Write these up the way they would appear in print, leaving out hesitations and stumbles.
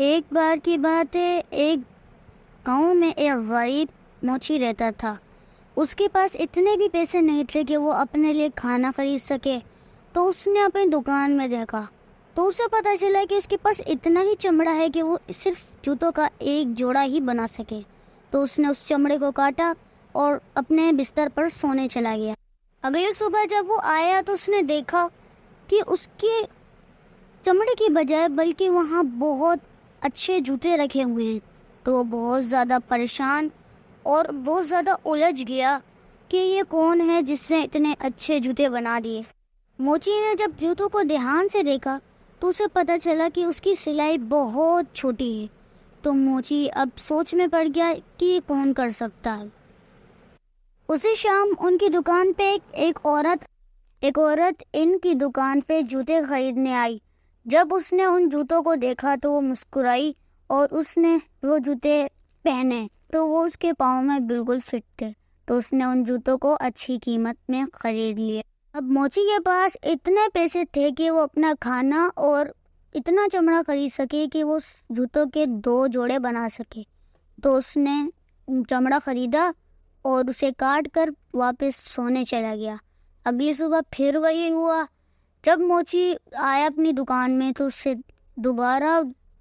ایک بار کی بات ہے، ایک گاؤں میں ایک غریب موچی رہتا تھا۔ اس کے پاس اتنے بھی پیسے نہیں تھے کہ وہ اپنے لیے کھانا خرید سکے۔ تو اس نے اپنی دکان میں دیکھا تو اسے پتہ چلا کہ اس کے پاس اتنا ہی چمڑا ہے کہ وہ صرف جوتوں کا ایک جوڑا ہی بنا سکے۔ تو اس نے اس چمڑے کو کاٹا اور اپنے بستر پر سونے چلا گیا۔ اگلی صبح جب وہ آیا تو اس نے دیکھا کہ اس کے چمڑے کی بجائے بلکہ وہاں بہت اچھے جوتے رکھے ہوئے ہیں۔ تو وہ بہت زیادہ پریشان اور بہت زیادہ الجھ گیا کہ یہ کون ہے جس نے اتنے اچھے جوتے بنا دیے۔ موچی نے جب جوتوں کو دھیان سے دیکھا تو اسے پتہ چلا کہ اس کی سلائی بہت چھوٹی ہے۔ تو موچی اب سوچ میں پڑ گیا کہ یہ کون کر سکتا ہے۔ اسی شام ان کی دکان پہ ایک عورت ان کی دکان پہ جوتے خریدنے آئی۔ جب اس نے ان جوتوں کو دیکھا تو وہ مسکرائی اور اس نے وہ جوتے پہنے تو وہ اس کے پاؤں میں بالکل فٹ تھے۔ تو اس نے ان جوتوں کو اچھی قیمت میں خرید لیے۔ اب موچی کے پاس اتنے پیسے تھے کہ وہ اپنا کھانا اور اتنا چمڑا خرید سکے کہ وہ جوتوں کے 2 جوڑے بنا سکے۔ تو اس نے چمڑا خریدا اور اسے کاٹ کر واپس سونے چلا گیا۔ اگلی صبح پھر وہی ہوا۔ جب موچی آیا اپنی دکان میں تو اسے دوبارہ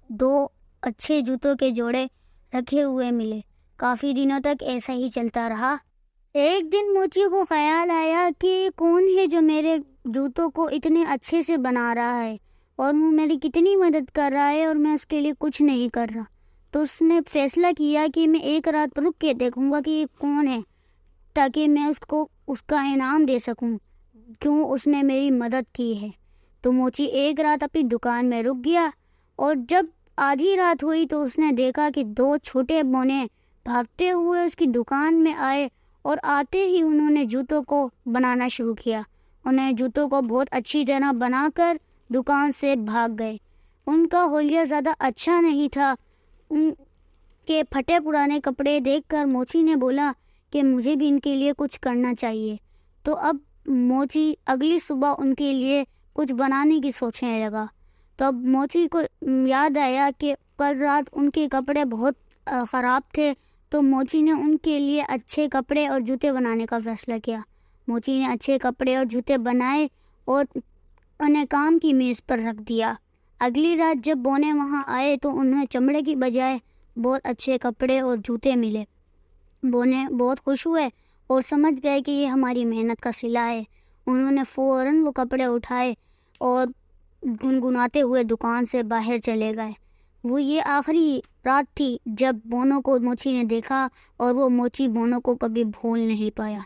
2 اچھے جوتوں کے جوڑے رکھے ہوئے ملے۔ کافی دنوں تک ایسا ہی چلتا رہا۔ ایک دن موچی کو خیال آیا کہ کون ہے جو میرے جوتوں کو اتنے اچھے سے بنا رہا ہے اور وہ میری کتنی مدد کر رہا ہے اور میں اس کے لیے کچھ نہیں کر رہا۔ تو اس نے فیصلہ کیا کہ میں ایک رات رک کے دیکھوں گا کہ یہ کون ہے تاکہ میں اس کو اس کا انعام دے سکوں کیوں اس نے میری مدد کی ہے۔ تو موچی ایک رات اپنی دکان میں رک گیا اور جب آدھی رات ہوئی تو اس نے دیکھا کہ 2 چھوٹے بونے بھاگتے ہوئے اس کی دکان میں آئے اور آتے ہی انہوں نے جوتوں کو بنانا شروع کیا۔ انہیں جوتوں کو بہت اچھی طرح بنا کر دکان سے بھاگ گئے۔ ان کا حلیہ زیادہ اچھا نہیں تھا۔ ان کے پھٹے پرانے کپڑے دیکھ کر موچی نے بولا کہ مجھے بھی ان کے لیے کچھ کرنا چاہیے۔ تو اب موچی اگلی صبح ان کے لیے کچھ بنانے کی سوچنے لگا۔ تو اب موچی کو یاد آیا کہ کل رات ان کے کپڑے بہت خراب تھے۔ تو موچی نے ان کے لیے اچھے کپڑے اور جوتے بنانے کا فیصلہ کیا۔ موچی نے اچھے کپڑے اور جوتے بنائے اور انہیں کام کی میز پر رکھ دیا۔ اگلی رات جب بونے وہاں آئے تو انہیں چمڑے کی بجائے بہت اچھے کپڑے اور جوتے ملے۔ بونے بہت خوش ہوئے اور سمجھ گئے کہ یہ ہماری محنت کا صلہ ہے۔ انہوں نے فوراً وہ کپڑے اٹھائے اور گنگناتے ہوئے دکان سے باہر چلے گئے۔ وہ یہ آخری رات تھی جب بونوں کو موچی نے دیکھا اور وہ موچی بونوں کو کبھی بھول نہیں پایا۔